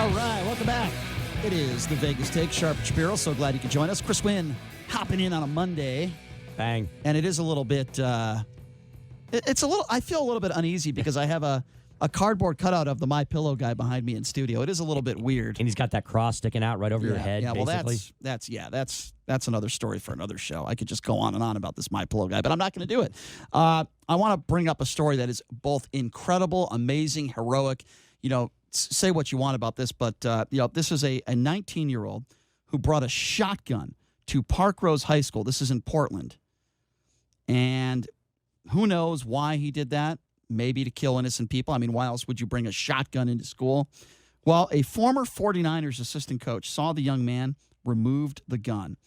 All right, welcome back. It is the Vegas Take, Sharp Shapiro. So glad you could join us. Chris Wynn hopping in on a Monday. Bang. And it is a little bit, I feel a little bit uneasy because I have a cardboard cutout of the My Pillow guy behind me in studio. It is a little bit weird. And he's got that cross sticking out right over your head, basically. Well, that's another story for another show. I could just go on and on about this My Pillow guy, but I'm not going to do it. I want to bring up a story that is both incredible, amazing, heroic. Say what you want about this, but this is a 19-year-old who brought a shotgun to Park Rose High School. This is in Portland. And who knows why he did that? Maybe to kill innocent people. I mean, why else would you bring a shotgun into school? Well, a former 49ers assistant coach saw the young man, removed the gun.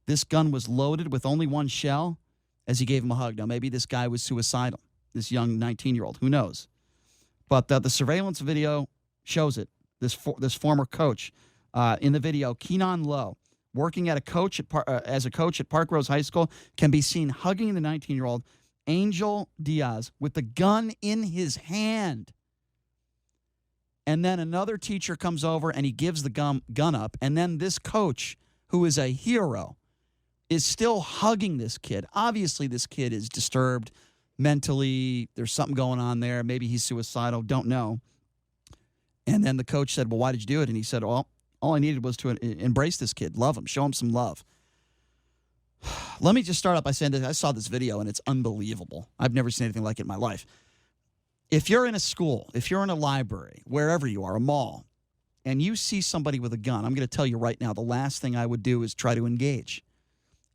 This gun was loaded with only one shell as he gave him a hug. Now, maybe this guy was suicidal, this young 19-year-old. Who knows? But the surveillance video shows it. This former coach in the video, Keenan Lowe, working at as a coach at Park Rose High School, can be seen hugging the 19-year-old Angel Diaz with the gun in his hand. And then another teacher comes over and he gives the gun up. And then this coach, who is a hero, is still hugging this kid. Obviously, this kid is disturbed mentally. There's something going on there. Maybe he's suicidal. Don't know. And then the coach said, well, why did you do it? And he said, well, all I needed was to embrace this kid, love him, show him some love. Let me just start out by saying that I saw this video, and it's unbelievable. I've never seen anything like it in my life. If you're in a school, if you're in a library, wherever you are, a mall, and you see somebody with a gun, I'm going to tell you right now, the last thing I would do is try to engage.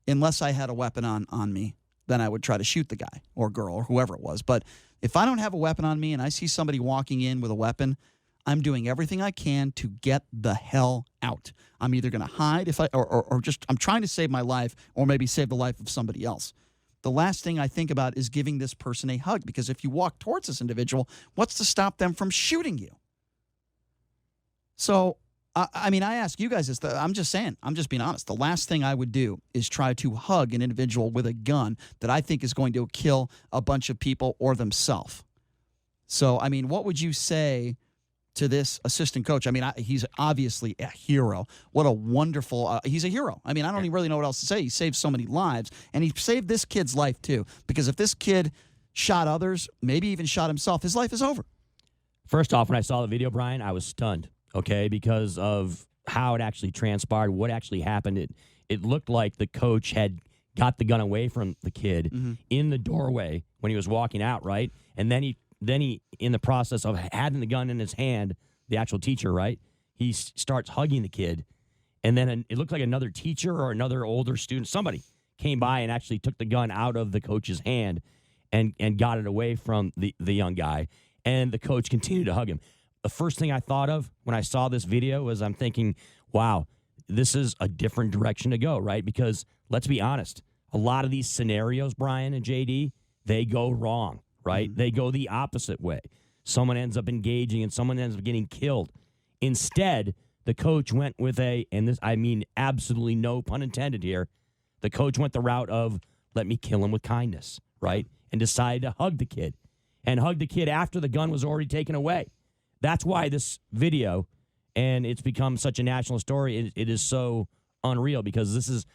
Unless I had a weapon on me, then I would try to shoot the guy or girl or whoever it was. But if I don't have a weapon on me and I see somebody walking in with a weapon, I'm doing everything I can to get the hell out. I'm either going to hide or just I'm trying to save my life or maybe save the life of somebody else. The last thing I think about is giving this person a hug, because if you walk towards this individual, what's to stop them from shooting you? So, I ask you guys this. I'm just saying, I'm just being honest. The last thing I would do is try to hug an individual with a gun that I think is going to kill a bunch of people or themselves. So, what would you say to this assistant coach? He's obviously a hero. What a wonderful, he's a hero. I don't even really know what else to say. He saved so many lives, and he saved this kid's life too, because if this kid shot others, maybe even shot himself, his life is over. First off, when I saw the video, Brian, I was stunned, because of how it actually transpired, what actually happened. It looked like the coach had got the gun away from the kid in the doorway when he was walking out, right? And then he, in the process of having the gun in his hand, the actual teacher, right, he starts hugging the kid. And then it looked like another teacher or another older student, somebody came by and actually took the gun out of the coach's hand and got it away from the young guy. And the coach continued to hug him. The first thing I thought of when I saw this video was I'm thinking, wow, this is a different direction to go, right? Because let's be honest, a lot of these scenarios, Brian and JD, they go wrong. Right? They go the opposite way. Someone ends up engaging and someone ends up getting killed. Instead, the coach went with absolutely no pun intended here. The coach went the route of, let me kill him with kindness, right? And decided to hug the kid. And hug the kid after the gun was already taken away. That's why this video, and it's become such a national story, it is so unreal, because this is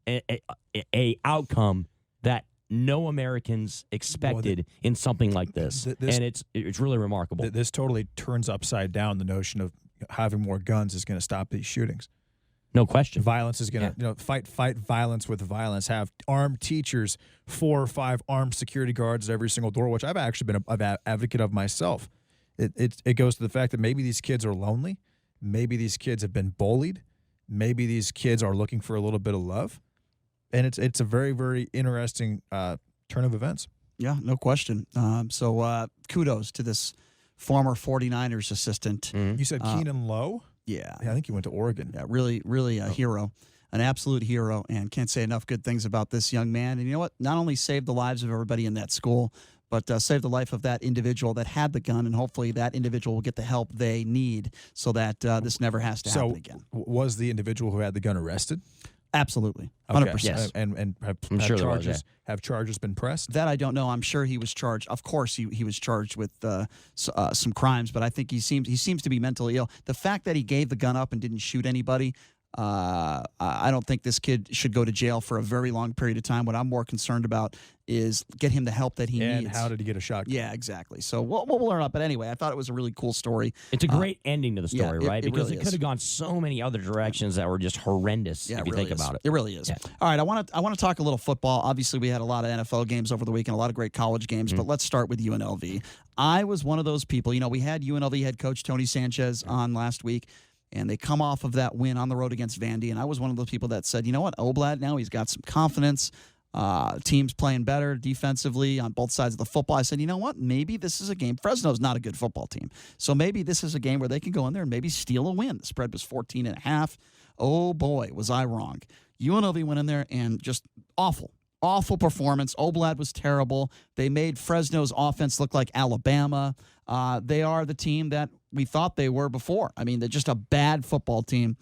a outcome that no Americans expected in something like this. And it's really remarkable. This totally turns upside down the notion of having more guns is going to stop these shootings. No question. Violence is going to fight violence with violence. Have armed teachers, 4 or 5 armed security guards at every single door, which I've actually been an advocate of myself. It goes to the fact that maybe these kids are lonely. Maybe these kids have been bullied. Maybe these kids are looking for a little bit of love. And it's a very, very interesting turn of events. Yeah, no question. So kudos to this former 49ers assistant. You said Keenan Lowe? Yeah. I think he went to Oregon. Yeah, really a hero, an absolute hero, and can't say enough good things about this young man. And you know what? Not only saved the lives of everybody in that school, but saved the life of that individual that had the gun, and hopefully that individual will get the help they need so that this never has to happen again. Was the individual who had the gun arrested? Absolutely, Okay. 100%. Yes. And I'm sure there was, charges have charges been pressed? That I don't know. I'm sure he was charged. Of course, he was charged with some crimes, but I think he seems to be mentally ill. The fact that he gave the gun up and didn't shoot anybody, I don't think this kid should go to jail for a very long period of time. What I'm more concerned about is get him the help that he needs. And how did he get a shotgun? Yeah, exactly. So we'll learn up. But anyway, I thought it was a really cool story. It's a great ending to the story, yeah, right? it Because really it could is. have gone so many other directions that were just horrendous Yeah, if you really think is. about it. It really is. Yeah. All right, I want to talk a little football. Obviously, we had a lot of NFL games over the weekend, a lot of great college games, but let's start with UNLV. I was one of those people. We had UNLV head coach Tony Sanchez on last week, and they come off of that win on the road against Vandy, and I was one of those people that said, you know what, Oblad now, he's got some confidence. Team's playing better defensively on both sides of the football. I said, you know what? Maybe this is a game. Fresno's not a good football team. So maybe this is a game where they can go in there and maybe steal a win. The spread was 14.5. Oh, boy, was I wrong. UNLV went in there and just awful performance. Oblad was terrible. They made Fresno's offense look like Alabama. They are the team that we thought they were before. I mean, they're just a bad football team.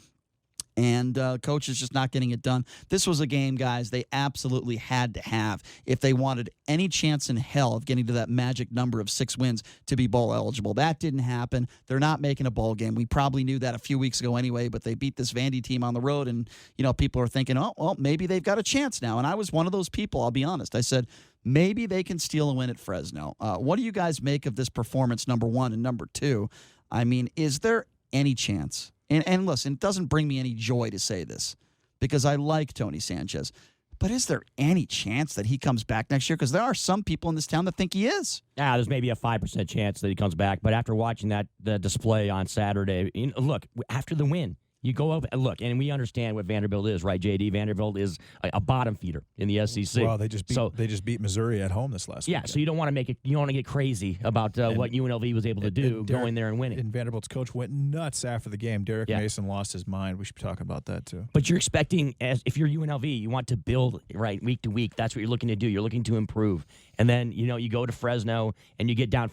And coach is just not getting it done. This was a game, guys, they absolutely had to have if they wanted any chance in hell of getting to that magic number of 6 wins to be bowl eligible. That didn't happen. They're not making a bowl game. We probably knew that a few weeks ago anyway, but they beat this Vandy team on the road, and people are thinking, oh, well, maybe they've got a chance now. And I was one of those people, I'll be honest. I said, maybe they can steal a win at Fresno. What do you guys make of this performance, number one? And number two, I mean, is there any chance? And listen, it doesn't bring me any joy to say this because I like Tony Sanchez. But is there any chance that he comes back next year? Because there are some people in this town that think he is. Yeah, there's maybe a 5% chance that he comes back. But after watching the display on Saturday, look, after the win, you go up and look, and we understand what Vanderbilt is, right, JD? Vanderbilt is a bottom feeder in the SEC. Well, they just beat Missouri at home this last week. Yeah, so you don't want to get crazy about what UNLV was able to do, going there and winning. And Vanderbilt's coach went nuts after the game. Derek Yeah. Mason lost his mind. We should be talking about that too. But you're expecting, if you're UNLV, you want to build, right, week to week. That's what you're looking to do. You're looking to improve. And then, you go to Fresno and you get down.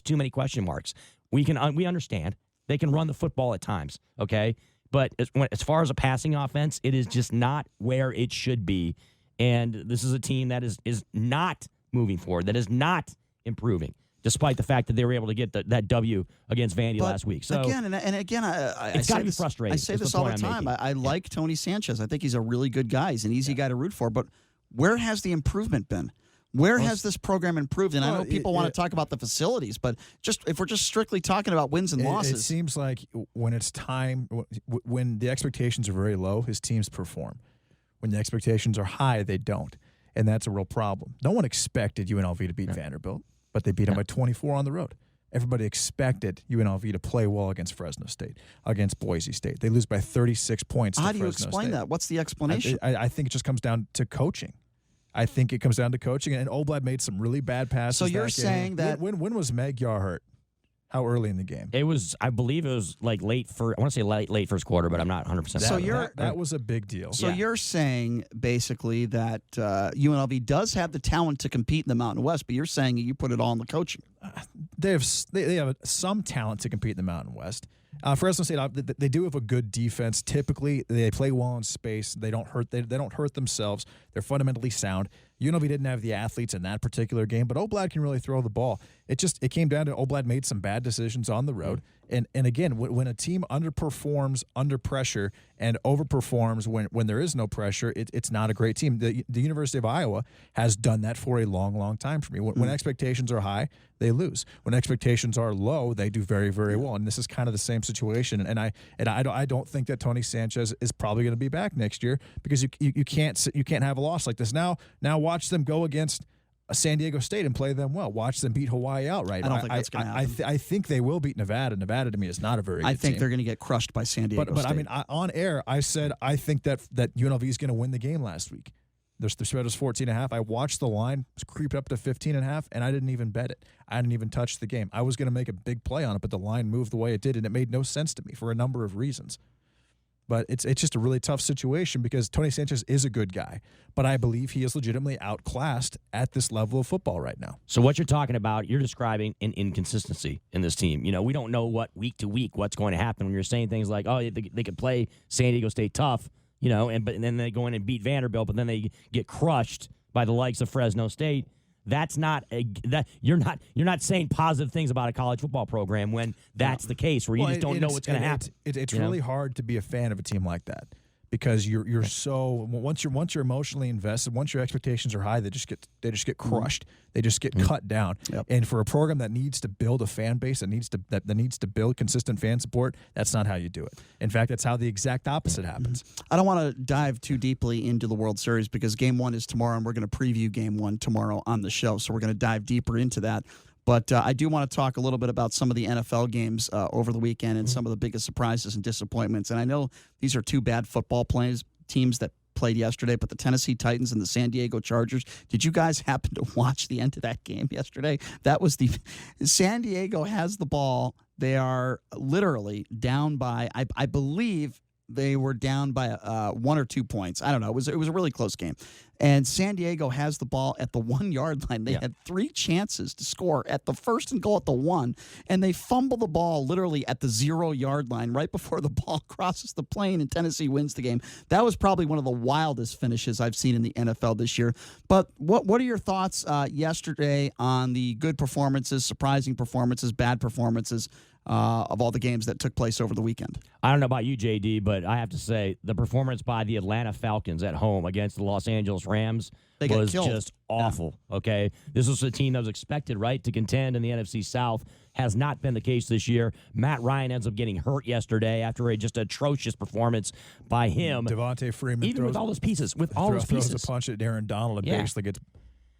Too many question marks. We understand they can run the football at times, okay? But as far as a passing offense, it is just not where it should be. And this is a team that is not moving forward, that is not improving, despite the fact that they were able to get that W against Vandy last week. So again, it's got to be frustrating. I say this all the time. I like Tony Sanchez. I think he's a really good guy. He's an easy guy to root for. But where has the improvement been? Where has this program improved? And I know people want to talk about the facilities, but if we're just strictly talking about wins and losses. It seems like when it's time, when the expectations are very low, his teams perform. When the expectations are high, they don't. And that's a real problem. No one expected UNLV to beat Vanderbilt, but they beat them by 24 on the road. Everybody expected UNLV to play well against Fresno State, against Boise State. They lose by 36 points to How do you Fresno explain State. that? What's the explanation? I think it just comes down to coaching. I think it comes down to coaching, and Oblad made some really bad passes. So you're saying that when was Magyar hurt? How early in the game? it was, I believe it was like late first quarter, but I'm not 100%. So that was a big deal. So you're saying basically that UNLV does have the talent to compete in the Mountain West, but you're saying you put it all in the coaching. They have some talent to compete in the Mountain West. Fresno State, they do have a good defense. Typically, they play well in space. They don't hurt. They don't hurt themselves. They're fundamentally sound. UNLV didn't have the athletes in that particular game, but Oblad can really throw the ball. It came down to Oblad made some bad decisions on the road. And again, when a team underperforms under pressure and overperforms when there is no pressure, it's not a great team. The University of Iowa has done that for a long, long time for me. When expectations are high, they lose. When expectations are low, they do very, very well. And this is kind of the same situation. And I don't think that Tony Sanchez is probably going to be back next year because you can't have a loss like this. Now watch them go against San Diego State and play them well. Watch them beat Hawaii outright. I don't think that's going to happen. I think they will beat Nevada. Nevada to me is not a very good team. I think they're going to get crushed by San Diego State. But I mean, on air, I said I think that UNLV is going to win the game last week. The spread was 14.5. I watched the line creep up to 15.5, and I didn't even bet it. I didn't even touch the game. I was going to make a big play on it, but the line moved the way it did, and it made no sense to me for a number of reasons. But it's just a really tough situation because Tony Sanchez is a good guy, but I believe he is legitimately outclassed at this level of football right now. So what you're talking about, you're describing an inconsistency in this team. You know, we don't know what week to week what's going to happen when you're saying things like, oh, they could play San Diego State tough. You know, and then they go in and beat Vanderbilt, but then they get crushed by the likes of Fresno State. That's not you're not saying positive things about a college football program when that's the case, where you just don't know what's going to happen. It's really hard to be a fan of a team like that because you're so once you're emotionally invested, once your expectations are high, they just get crushed. They just get cut down. Yep. And for a program that needs to build a fan base, that needs to build consistent fan support, that's not how you do it. In fact, that's how the exact opposite happens. I don't want to dive too deeply into the World Series because Game 1 is tomorrow, and we're going to preview Game 1 tomorrow on the show. So we're going to dive deeper into that. But I do want to talk a little bit about some of the NFL games over the weekend and some of the biggest surprises and disappointments. And I know these are two bad football teams that played yesterday, but the Tennessee Titans and the San Diego Chargers. Did you guys happen to watch the end of that game yesterday? That was San Diego has the ball. They are literally down by, I believe they were down by 1 or 2 points. I don't know. It was a really close game. And San Diego has the ball at the 1 yard line. They had 3 chances to score at the first and goal at the 1, and they fumble the ball literally at the 0 yard line right before the ball crosses the plane, and Tennessee wins the game. That was probably one of the wildest finishes I've seen in the NFL this year. But what are your thoughts yesterday on the good performances, surprising performances, bad performances of all the games that took place over the weekend? I don't know about you, JD, but I have to say the performance by the Atlanta Falcons at home against the Los Angeles Rams was just awful, okay? This was a team that was expected, right, to contend in the NFC South. Has not been the case this year. Matt Ryan ends up getting hurt yesterday after a just atrocious performance by him. Devontae Freeman even with all those pieces, throws a punch at Aaron Donald and basically gets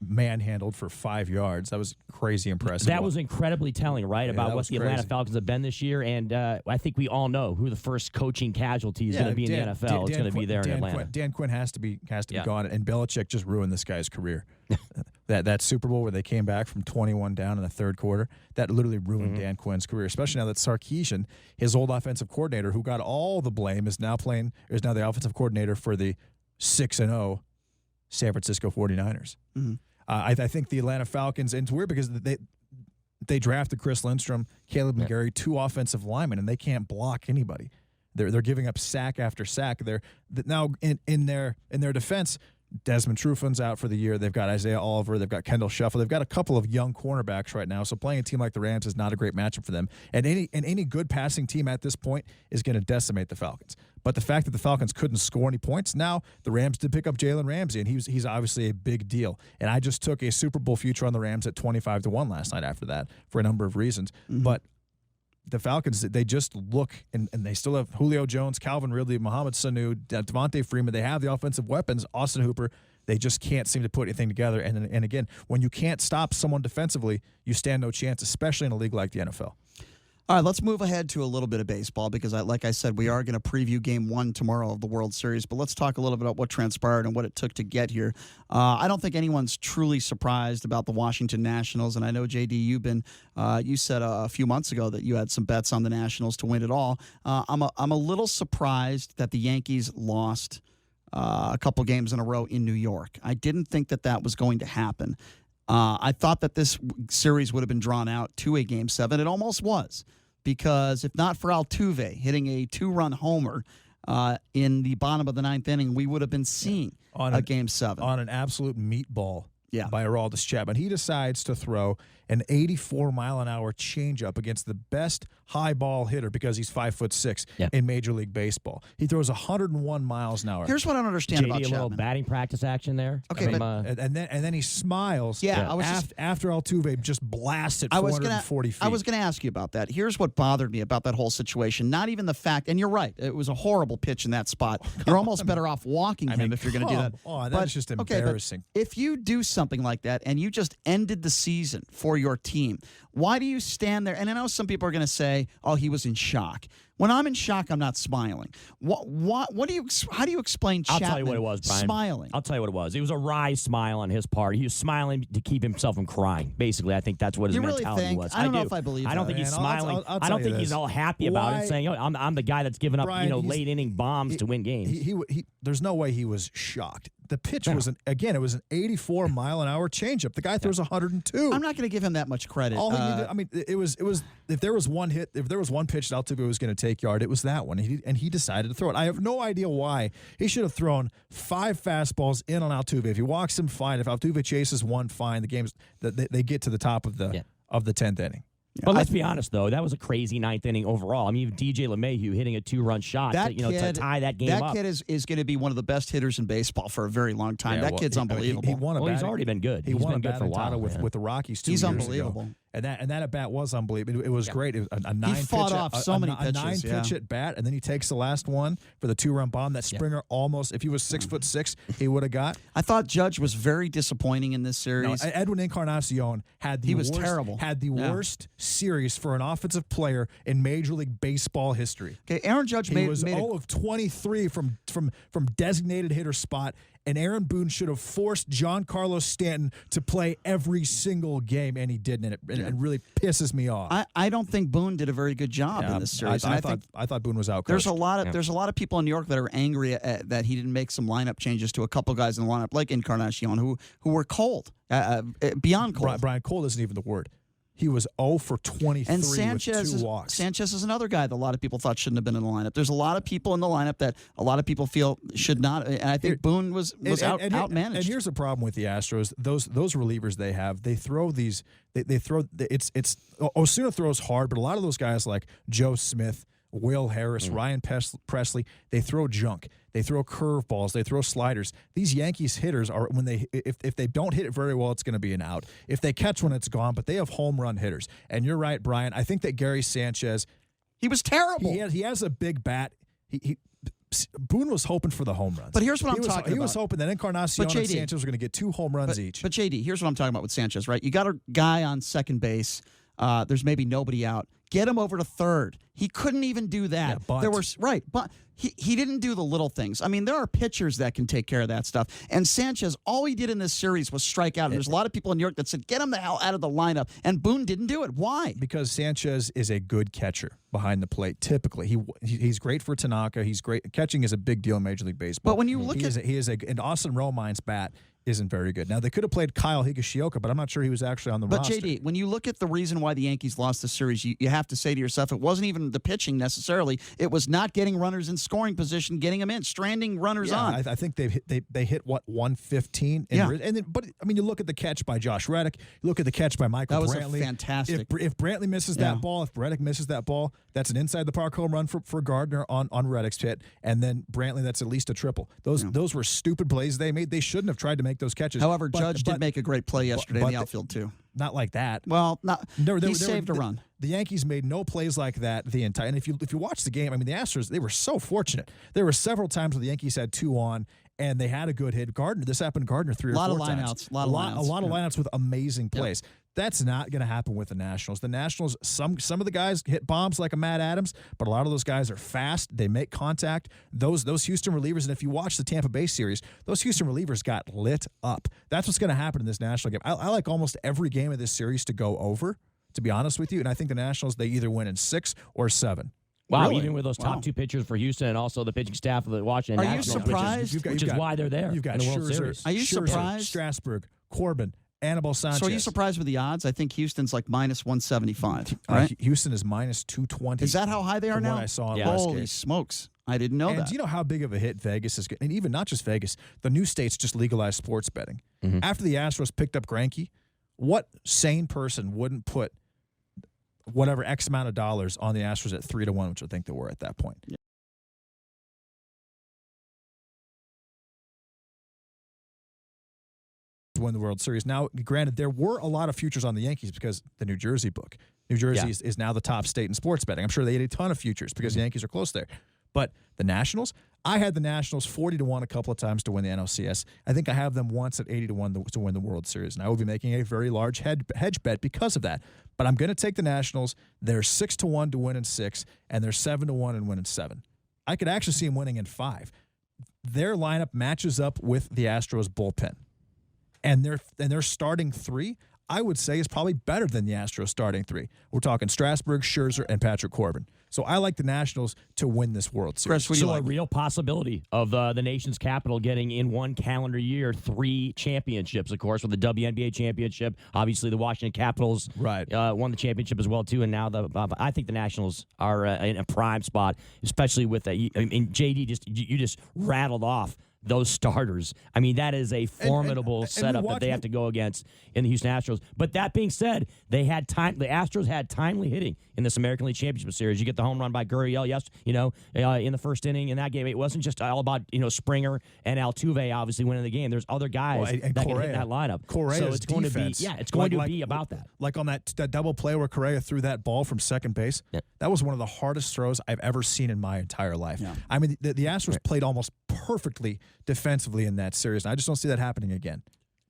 manhandled for 5 yards. That was crazy impressive. That was incredibly telling, right, about what the Atlanta crazy. Falcons have been this year. And I think we all know who the first coaching casualty is going to be in the NFL. It's going to be there in Atlanta. Dan Quinn has to be gone, and Belichick just ruined this guy's career. that Super Bowl where they came back from 21 down in the third quarter, that literally ruined Dan Quinn's career, especially now that Sarkisian, his old offensive coordinator who got all the blame, is now the offensive coordinator for the 6-0 San Francisco 49ers. Mm-hmm. I think the Atlanta Falcons, and it's weird because they drafted Chris Lindstrom, Caleb McGarry, 2 offensive linemen, and they can't block anybody. They're giving up sack after sack. They're now in their defense. Desmond Trufant's out for the year. They've got Isaiah Oliver. They've got Kendall Shuffle. They've got a couple of young cornerbacks right now. So playing a team like the Rams is not a great matchup for them. And any good passing team at this point is going to decimate the Falcons. But the fact that the Falcons couldn't score any points, now the Rams did pick up Jalen Ramsey, and he's obviously a big deal. And I just took a Super Bowl future on the Rams at 25-1 last night after that for a number of reasons. Mm-hmm. But the Falcons, they just look, and they still have Julio Jones, Calvin Ridley, Mohamed Sanu, Devontae Freeman. They have the offensive weapons, Austin Hooper. They just can't seem to put anything together. And again, when you can't stop someone defensively, you stand no chance, especially in a league like the NFL. All right, let's move ahead to a little bit of baseball because, like I said, we are going to preview Game 1 tomorrow of the World Series. But let's talk a little bit about what transpired and what it took to get here. I don't think anyone's truly surprised about the Washington Nationals. And I know, JD, you said a few months ago that you had some bets on the Nationals to win it all. I'm a little surprised that the Yankees lost a couple games in a row in New York. I didn't think that was going to happen. I thought that this series would have been drawn out to a Game 7. It almost was. Because if not for Altuve hitting a 2-run homer in the bottom of the 9th inning, we would have been seeing a Game 7. On an absolute meatball by Aroldis Chapman. He decides to throw an 84-mile-an-hour changeup against the best high ball hitter because he's 5'6" in Major League Baseball. He throws 101 miles an hour. Here's what I don't understand about Chapman. A little batting practice action there. Okay, and then he smiles. After Altuve just blasted 440 feet. I was going to ask you about that. Here's what bothered me about that whole situation. Not even the fact, and you're right, it was a horrible pitch in that spot. You're almost better off walking him if you're going to do that. Oh, that's just embarrassing. But if you do something like that and you just ended the season for your team, why do you stand there? And I know some people are going to say, oh, he was in shock. When I'm in shock, I'm not smiling. What do you? How do you explain I'll Chapman tell you what it was, Brian. smiling? I'll tell you what it was. It was a wry smile on his part. He was smiling to keep himself from crying. Basically, I think that's what his You really mentality think? was. I don't know do. if I believe I don't that. think he's Man, I'll smiling. tell I don't you think this. he's all happy about it, saying, I'm the guy that's giving up Brian, late inning bombs to win games. There's no way he was shocked. The pitch was it was an 84-mile-an-hour changeup. The guy throws 102. I'm not going to give him that much credit. All he needed, I mean, it was if there was one hit, if there was one pitch that Altuve was going to take yard, it was that one, and he decided to throw it. I have no idea why. He should have thrown 5 fastballs in on Altuve. If he walks him, fine. If Altuve chases one, fine. The game's they get to the top of the 10th inning. Yeah. But let's be honest, though, that was a crazy 9th inning overall. I mean, DJ LeMahieu hitting a 2-run shot to tie that game up. That kid is going to be one of the best hitters in baseball for a very long time. That kid's unbelievable. He won he's already been good. He's won been good for a while with the Rockies 2 He's years unbelievable. ago. And that at bat was unbelievable. It was great. It was a 9 he fought pitch off so many pitches. A 9-pitch at bat, and then he takes the last one for the 2-run bomb that Springer almost, if he was 6'6", he would have got. I thought Judge was very disappointing in this series. No, Edwin Encarnacion had the terrible. Had the worst series for an offensive player in Major League Baseball history. Okay, Aaron Judge he was 0 of 23 from designated hitter spot. And Aaron Boone should have forced Giancarlo Stanton to play every single game, and he didn't. And it really pisses me off. I don't think Boone did a very good job in this series. I thought Boone was out. There's a lot of people in New York that are angry that he didn't make some lineup changes to a couple guys in the lineup, like Encarnacion, who were cold, beyond cold. Brian, cold isn't even the word. He was 0 for 23 and Sanchez with 2 walks. Sanchez is another guy that a lot of people thought shouldn't have been in the lineup. There's a lot of people in the lineup that a lot of people feel should not. And I think Boone was outmanaged. And here's the problem with the Astros: those relievers they have, they throw these. They throw. It's Osuna throws hard, but a lot of those guys like Joe Smith, Will Harris, Ryan Presley, they throw junk. They throw curveballs. They throw sliders. These Yankees hitters are if they don't hit it very well, it's going to be an out. If they catch one, it's gone. But they have home run hitters. And you're right, Brian. I think that Gary Sanchez, he was terrible. He has a big bat. Boone was hoping for the home runs. But here's what I'm talking about. He was hoping that Encarnacion and Sanchez were going to get 2 home runs each. But JD, here's what I'm talking about with Sanchez, right? You got a guy on second base. There's maybe nobody out. Get him over to third. He couldn't even do that. Yeah, but he didn't do the little things. I mean, there are pitchers that can take care of that stuff. And Sanchez, all he did in this series was strike out. And there's a lot of people in New York that said, get him the hell out of the lineup. And Boone didn't do it. Why? Because Sanchez is a good catcher behind the plate. Typically, he's great for Tanaka. He's great. Catching is a big deal in Major League Baseball. But when you look and Austin Romine's bat isn't very good. Now, they could have played Kyle Higashioka, but I'm not sure he was actually on the roster. But, JD, when you look at the reason why the Yankees lost the series, you have to say to yourself, it wasn't even the pitching necessarily. It was not getting runners in scoring position, getting them in, stranding runners on. I think they hit, 115? But, I mean, you look at the catch by Josh Reddick. You look at the catch by Michael Brantley. That was fantastic. If Brantley misses that ball, if Reddick misses that ball, that's an inside-the-park home run for Gardner on Reddick's hit. And then Brantley, that's at least a triple. Those were stupid plays they made. They shouldn't have tried to make those catches. However, Judge did make a great play yesterday in the outfield, too. Not like that. Well, he saved a run. The Yankees made no plays like that the entire. And if you watch the game, I mean, the Astros, they were so fortunate. There were several times where the Yankees had 2 on, and they had a good hit. This happened to Gardner 3 or 4 times. A lot of lineouts with amazing plays. That's not going to happen with the Nationals. The Nationals, some of the guys hit bombs like a Matt Adams, but a lot of those guys are fast. They make contact. Those Houston relievers, and if you watch the Tampa Bay series, those Houston relievers got lit up. That's what's going to happen in this National game. I like almost every game of this series to go over, to be honest with you, and I think the Nationals, they either win in 6 or 7. Wow, really? Even with those top 2 pitchers for Houston and also the pitching staff of the Washington Nationals. Are you surprised? Which is why they're there. You've got in the World Scherzer, Series. Are you Scherzer, surprised? Strasburg, Corbin, Anibal Sanchez. So are you surprised with the odds? I think Houston's like minus 175, right? Houston is minus 220. Is that how high they are from now? What I saw Holy smokes. I didn't know that. And do you know how big of a hit Vegas is getting? And even not just Vegas, the new states just legalized sports betting. Mm-hmm. After the Astros picked up Greinke, what sane person wouldn't put whatever X amount of dollars on the Astros at 3-1, which I think they were at that point? Yeah. Win the World Series. Now, granted, there were a lot of futures on the Yankees because the New Jersey book. New Jersey is now the top state in sports betting. I'm sure they had a ton of futures because the Yankees are close there. But the Nationals, I had the Nationals 40-1 a couple of times to win the NLCS. I think I have them once at 80-1 to win the World Series, and I will be making a very large hedge bet because of that. But I'm going to take the Nationals. They're 6-1 to win in 6, and they're 7-1 and win in 7. I could actually see them winning in 5. Their lineup matches up with the Astros bullpen, and their starting 3, I would say, is probably better than the Astros starting 3. We're talking Strasburg, Scherzer, and Patrick Corbin. So I like the Nationals to win this World Series. Chris, So a real possibility of the nation's capital getting in one calendar year 3 championships, of course, with the WNBA championship. Obviously, the Washington Capitals won the championship as well, too. And now I think the Nationals are in a prime spot, especially with JD, you just rattled off those starters. I mean, that is a formidable setup that they have to go against in the Houston Astros. But that being said, they had time. The Astros had timely hitting in this American League Championship Series. You get the home run by Gurriel, in the first inning in that game. It wasn't just all about Springer and Altuve obviously winning the game. There's other guys that can hit in that lineup. Correa's so it's going defense, to be about that. Like on that double play where Correa threw that ball from second base. Yeah. That was one of the hardest throws I've ever seen in my entire life. Yeah. I mean, the Astros played almost perfectly defensively in that series, and I just don't see that happening again.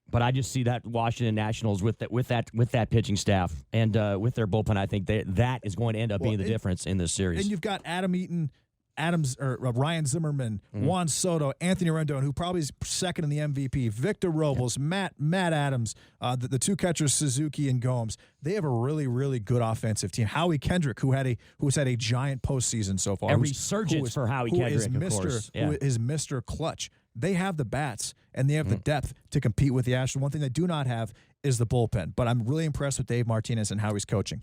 But I just see that Washington Nationals with that pitching staff and with their bullpen, I think that is going to end up being the difference in this series. And you've got Adam Eaton, Ryan Zimmerman, Juan Soto, Anthony Rendon, who probably is second in the MVP, Victor Robles, Matt Adams, the 2 catchers, Suzuki and Gomes. They have a really, really good offensive team. Howie Kendrick, who's had a giant postseason so far. A resurgence for Howie Kendrick, of course. Who is Mr. Clutch. They have the bats, and they have the depth to compete with the Astros. One thing they do not have is the bullpen. But I'm really impressed with Dave Martinez and how he's coaching.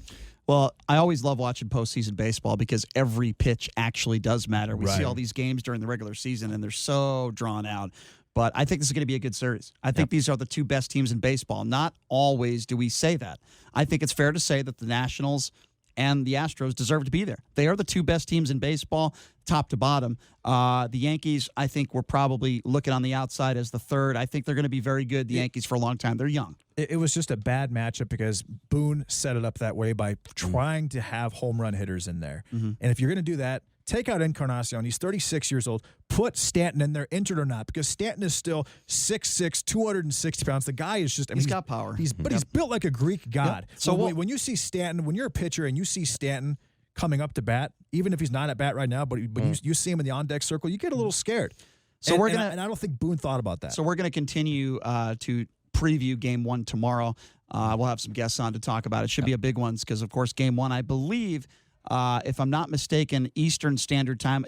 Well, I always love watching postseason baseball because every pitch actually does matter. We see all these games during the regular season, and they're so drawn out. But I think this is going to be a good series. I think these are the 2 best teams in baseball. Not always do we say that. I think it's fair to say that the Nationals and the Astros deserve to be there. They are the 2 best teams in baseball, top to bottom. The Yankees, I think, we're probably looking on the outside as the 3rd. I think they're going to be very good, the Yankees, for a long time. They're young. It was just a bad matchup because Boone set it up that way by trying to have home run hitters in there. And if you're going to do that, take out Encarnacion. He's 36 years old. Put Stanton in there, injured or not, because Stanton is still 6'6", 260 pounds. The guy is just, he's got power. He's built like a Greek god. Yep. So when you see Stanton, when you're a pitcher and you see Stanton coming up to bat, even if he's not at bat right now, but you see him in the on-deck circle, you get a little scared. So and I don't think Boone thought about that. So we're going to continue to preview Game 1 tomorrow. We'll have some guests on to talk about it. Should be a big one because, of course, Game 1, I believe, if I'm not mistaken, Eastern Standard Time.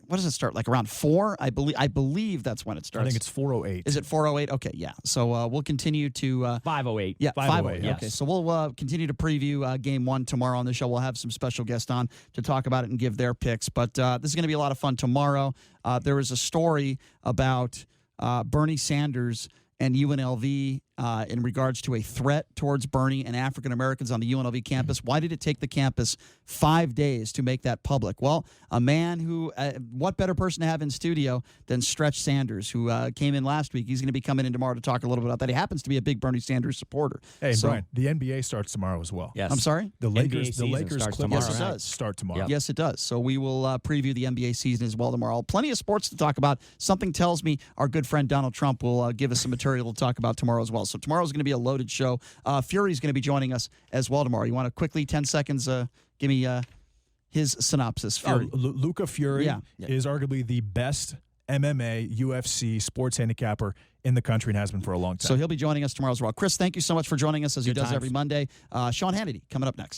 What does it start? Like around 4? I believe that's when it starts. I think it's 4:08. Is it 4:08? Okay, yeah. So we'll continue to 5:08. Yeah, 5:08. Yes. Okay, so we'll continue to preview Game 1 tomorrow on the show. We'll have some special guests on to talk about it and give their picks. But this is going to be a lot of fun tomorrow. There was a story about Bernie Sanders and UNLV in regards to a threat towards Bernie and African Americans on the UNLV campus. Why did it take the campus 5 days to make that public? Well, a man who, what better person to have in studio than Stretch Sanders, who came in last week. He's going to be coming in tomorrow to talk a little bit about that. He happens to be a big Bernie Sanders supporter. Hey, Brian, the NBA starts tomorrow as well. Yes. I'm sorry? The Lakers starts Clippers tomorrow. Yes, it does. Start tomorrow. Yep. Yes, it does. So we will preview the NBA season as well tomorrow. Plenty of sports to talk about. Something tells me our good friend Donald Trump will give us some material to talk about tomorrow as well. So tomorrow's going to be a loaded show. Fury's going to be joining us as well tomorrow. You want to quickly, 10 seconds, give me his synopsis, Fury? Luca Fury is arguably the best MMA, UFC sports handicapper in the country and has been for a long time. So he'll be joining us tomorrow as well. Chris, thank you so much for joining us as he Good does times. every Monday. Sean Hannity coming up next.